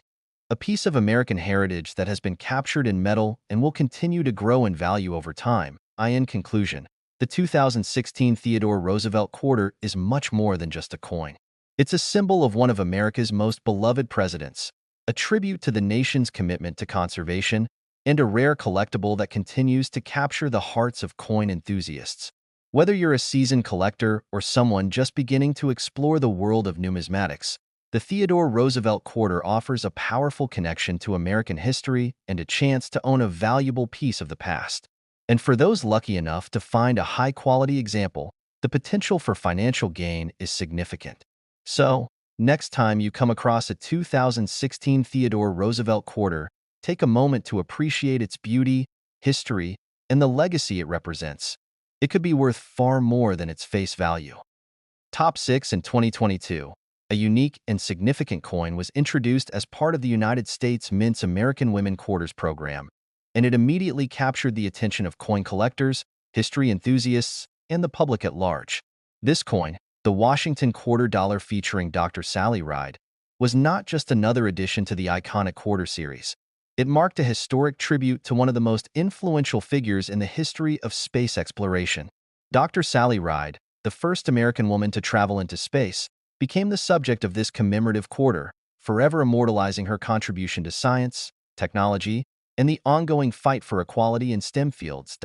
a piece of American heritage that has been captured in metal and will continue to grow in value over time. In conclusion, the 2016 Theodore Roosevelt quarter is much more than just a coin. It's a symbol of one of America's most beloved presidents, a tribute to the nation's commitment to conservation, and a rare collectible that continues to capture the hearts of coin enthusiasts. Whether you're a seasoned collector or someone just beginning to explore the world of numismatics, the Theodore Roosevelt quarter offers a powerful connection to American history and a chance to own a valuable piece of the past. And for those lucky enough to find a high-quality example, the potential for financial gain is significant. So, next time you come across a 2016 Theodore Roosevelt quarter, take a moment to appreciate its beauty, history, and the legacy it represents. It could be worth far more than its face value. Top 6 in 2022. A unique and significant coin was introduced as part of the United States Mint's American Women Quarters program, and it immediately captured the attention of coin collectors, history enthusiasts, and the public at large. This coin, the Washington Quarter Dollar featuring Dr. Sally Ride, was not just another addition to the iconic quarter series. It marked a historic tribute to one of the most influential figures in the history of space exploration. Dr. Sally Ride, the first American woman to travel into space, became the subject of this commemorative quarter, forever immortalizing her contribution to science, technology, and the ongoing fight for equality in STEM fields.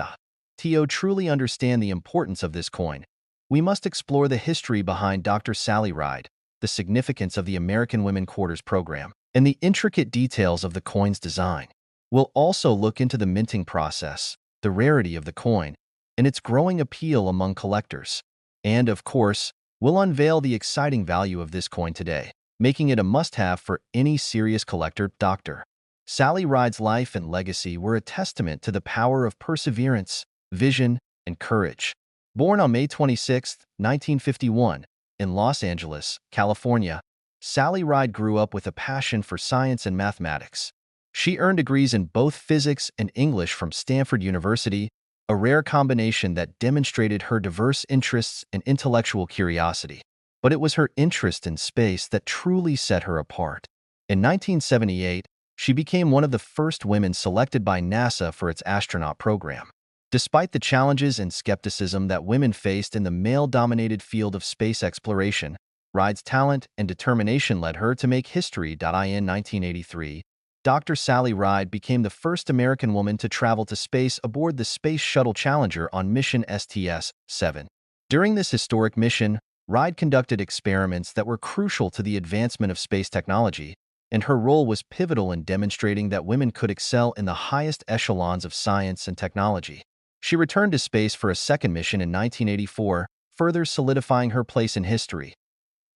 To truly understand the importance of this coin, we must explore the history behind Dr. Sally Ride, the significance of the American Women Quarters program, and the intricate details of the coin's design. We'll also look into the minting process, the rarity of the coin, and its growing appeal among collectors. And, of course, we'll unveil the exciting value of this coin today, making it a must-have for any serious collector. Dr. Sally Ride's life and legacy were a testament to the power of perseverance, vision, and courage. Born on May 26, 1951, in Los Angeles, California, Sally Ride grew up with a passion for science and mathematics. She earned degrees in both physics and English from Stanford University, a rare combination that demonstrated her diverse interests and intellectual curiosity. But it was her interest in space that truly set her apart. In 1978, she became one of the first women selected by NASA for its astronaut program. Despite the challenges and skepticism that women faced in the male-dominated field of space exploration, Ride's talent and determination led her to make history. In 1983, Dr. Sally Ride became the first American woman to travel to space aboard the Space Shuttle Challenger on mission STS-7. During this historic mission, Ride conducted experiments that were crucial to the advancement of space technology, and her role was pivotal in demonstrating that women could excel in the highest echelons of science and technology. She returned to space for a second mission in 1984, further solidifying her place in history.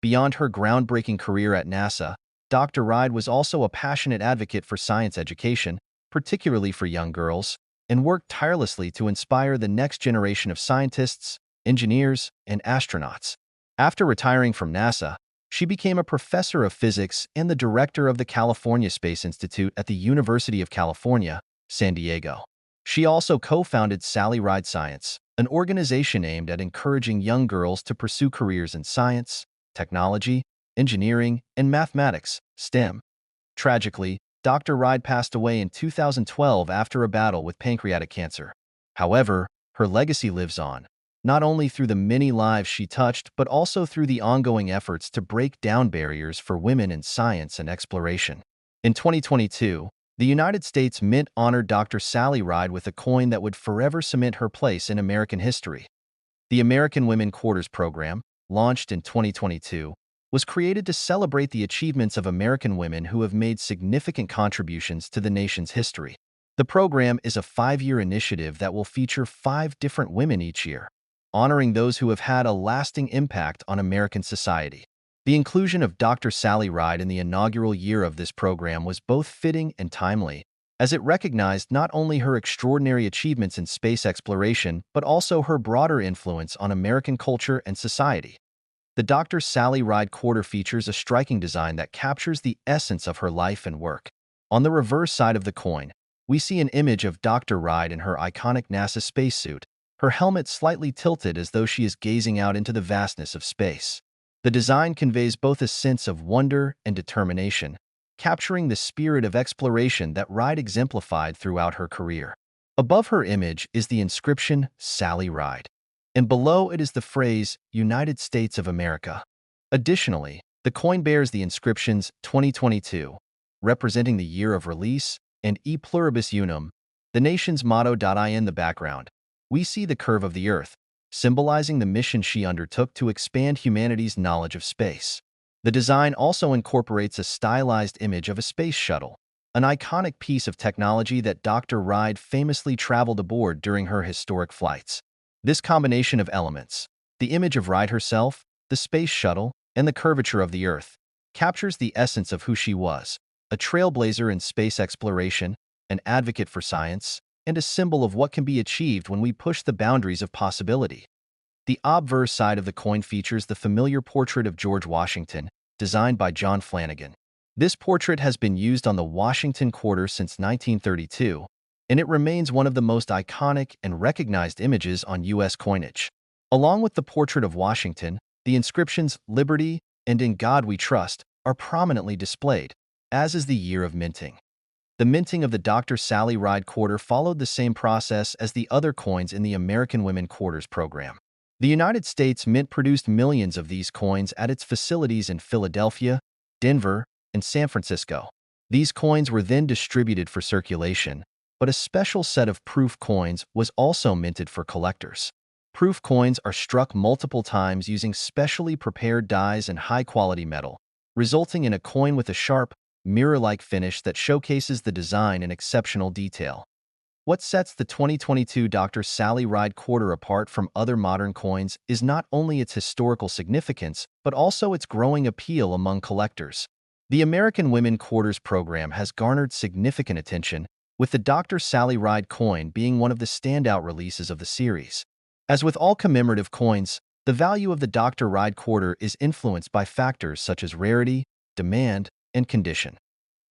Beyond her groundbreaking career at NASA, Dr. Ride was also a passionate advocate for science education, particularly for young girls, and worked tirelessly to inspire the next generation of scientists, engineers, and astronauts. After retiring from NASA, she became a professor of physics and the director of the California Space Institute at the University of California, San Diego. She also co-founded Sally Ride Science, an organization aimed at encouraging young girls to pursue careers in science, technology, engineering, and mathematics, STEM. Tragically, Dr. Ride passed away in 2012 after a battle with pancreatic cancer. However, her legacy lives on, not only through the many lives she touched, but also through the ongoing efforts to break down barriers for women in science and exploration. In 2022, the United States Mint honored Dr. Sally Ride with a coin that would forever cement her place in American history. The American Women Quarters program, launched in 2022, was created to celebrate the achievements of American women who have made significant contributions to the nation's history. The program is a 5-year initiative that will feature 5 different women each year, honoring those who have had a lasting impact on American society. The inclusion of Dr. Sally Ride in the inaugural year of this program was both fitting and timely, as it recognized not only her extraordinary achievements in space exploration, but also her broader influence on American culture and society. The Dr. Sally Ride Quarter features a striking design that captures the essence of her life and work. On the reverse side of the coin, we see an image of Dr. Ride in her iconic NASA spacesuit, her helmet slightly tilted as though she is gazing out into the vastness of space. The design conveys both a sense of wonder and determination, capturing the spirit of exploration that Ride exemplified throughout her career. Above her image is the inscription, Sally Ride, and below it is the phrase, United States of America. Additionally, the coin bears the inscriptions 2022, representing the year of release, and E Pluribus Unum, the nation's motto. In the background, we see the curve of the Earth, symbolizing the mission she undertook to expand humanity's knowledge of space. The design also incorporates a stylized image of a space shuttle, an iconic piece of technology that Dr. Ride famously traveled aboard during her historic flights. This combination of elements, the image of Ride herself, the space shuttle, and the curvature of the Earth, captures the essence of who she was, a trailblazer in space exploration, an advocate for science, and a symbol of what can be achieved when we push the boundaries of possibility. The obverse side of the coin features the familiar portrait of George Washington, designed by John Flanagan. This portrait has been used on the Washington Quarter since 1932, and it remains one of the most iconic and recognized images on U.S. coinage. Along with the portrait of Washington, the inscriptions "Liberty" and "In God We Trust" are prominently displayed, as is the year of minting. The minting of the Dr. Sally Ride Quarter followed the same process as the other coins in the American Women Quarters program. The United States Mint produced millions of these coins at its facilities in Philadelphia, Denver, and San Francisco. These coins were then distributed for circulation, but a special set of proof coins was also minted for collectors. Proof coins are struck multiple times using specially prepared dies and high-quality metal, resulting in a coin with a sharp, mirror-like finish that showcases the design in exceptional detail. What sets the 2022 Dr. Sally Ride quarter apart from other modern coins is not only its historical significance, but also its growing appeal among collectors. The American Women Quarters program has garnered significant attention, with the Dr. Sally Ride coin being one of the standout releases of the series. As with all commemorative coins, the value of the Dr. Ride quarter is influenced by factors such as rarity, demand, and condition.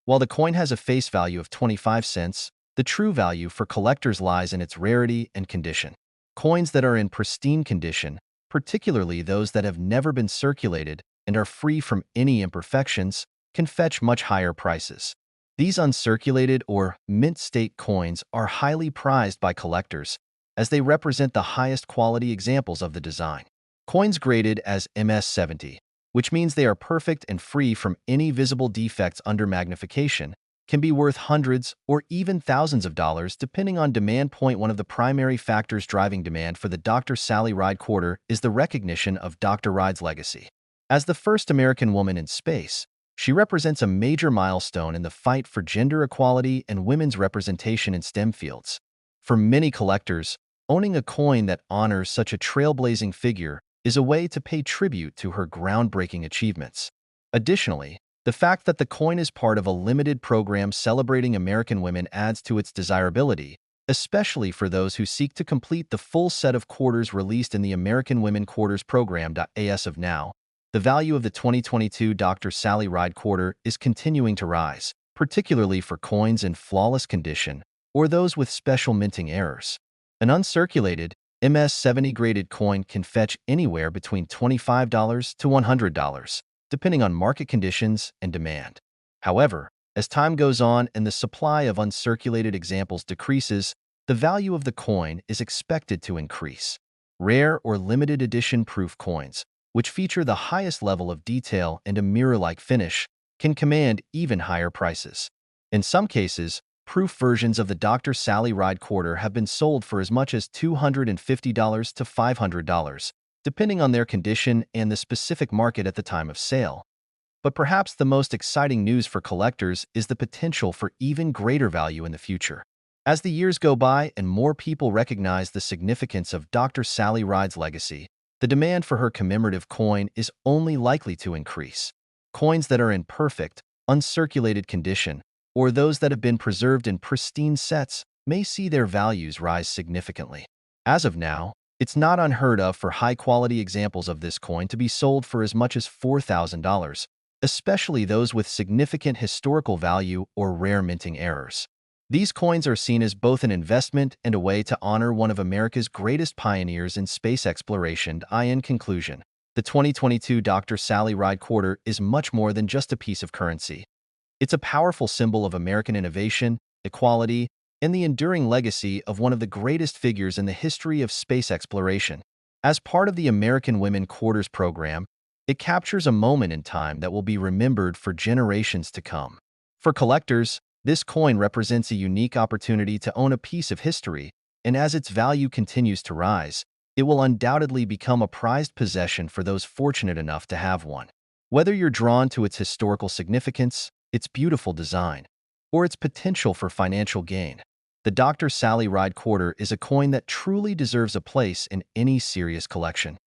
While the coin has a face value of 25 cents, the true value for collectors lies in its rarity and condition. Coins that are in pristine condition, particularly those that have never been circulated and are free from any imperfections, can fetch much higher prices. These uncirculated or mint state coins are highly prized by collectors, as they represent the highest quality examples of the design. Coins graded as MS-70, which means they are perfect and free from any visible defects under magnification, can be worth hundreds or even thousands of dollars depending on demand. One of the primary factors driving demand for the Dr. Sally Ride quarter is the recognition of Dr. Ride's legacy. As the first American woman in space, she represents a major milestone in the fight for gender equality and women's representation in STEM fields. For many collectors, owning a coin that honors such a trailblazing figure is a way to pay tribute to her groundbreaking achievements. Additionally, the fact that the coin is part of a limited program celebrating American women adds to its desirability, especially for those who seek to complete the full set of quarters released in the American Women Quarters program. As of now, the value of the 2022 Dr. Sally Ride quarter is continuing to rise, particularly for coins in flawless condition or those with special minting errors. An uncirculated, MS-70 graded coin can fetch anywhere between $25 to $100, depending on market conditions and demand. However, as time goes on and the supply of uncirculated examples decreases, the value of the coin is expected to increase. Rare or limited edition proof coins, which feature the highest level of detail and a mirror-like finish, can command even higher prices. In some cases, proof versions of the Dr. Sally Ride quarter have been sold for as much as $250 to $500, depending on their condition and the specific market at the time of sale. But perhaps the most exciting news for collectors is the potential for even greater value in the future. As the years go by and more people recognize the significance of Dr. Sally Ride's legacy, the demand for her commemorative coin is only likely to increase. Coins that are in perfect, uncirculated condition, or those that have been preserved in pristine sets, may see their values rise significantly. As of now, it's not unheard of for high-quality examples of this coin to be sold for as much as $4,000, especially those with significant historical value or rare minting errors. These coins are seen as both an investment and a way to honor one of America's greatest pioneers in space exploration. In conclusion, the 2022 Dr. Sally Ride quarter is much more than just a piece of currency. It's a powerful symbol of American innovation, equality, and the enduring legacy of one of the greatest figures in the history of space exploration. As part of the American Women Quarters program, it captures a moment in time that will be remembered for generations to come. For collectors, this coin represents a unique opportunity to own a piece of history, and as its value continues to rise, it will undoubtedly become a prized possession for those fortunate enough to have one. Whether you're drawn to its historical significance, its beautiful design, or its potential for financial gain, the Dr. Sally Ride quarter is a coin that truly deserves a place in any serious collection.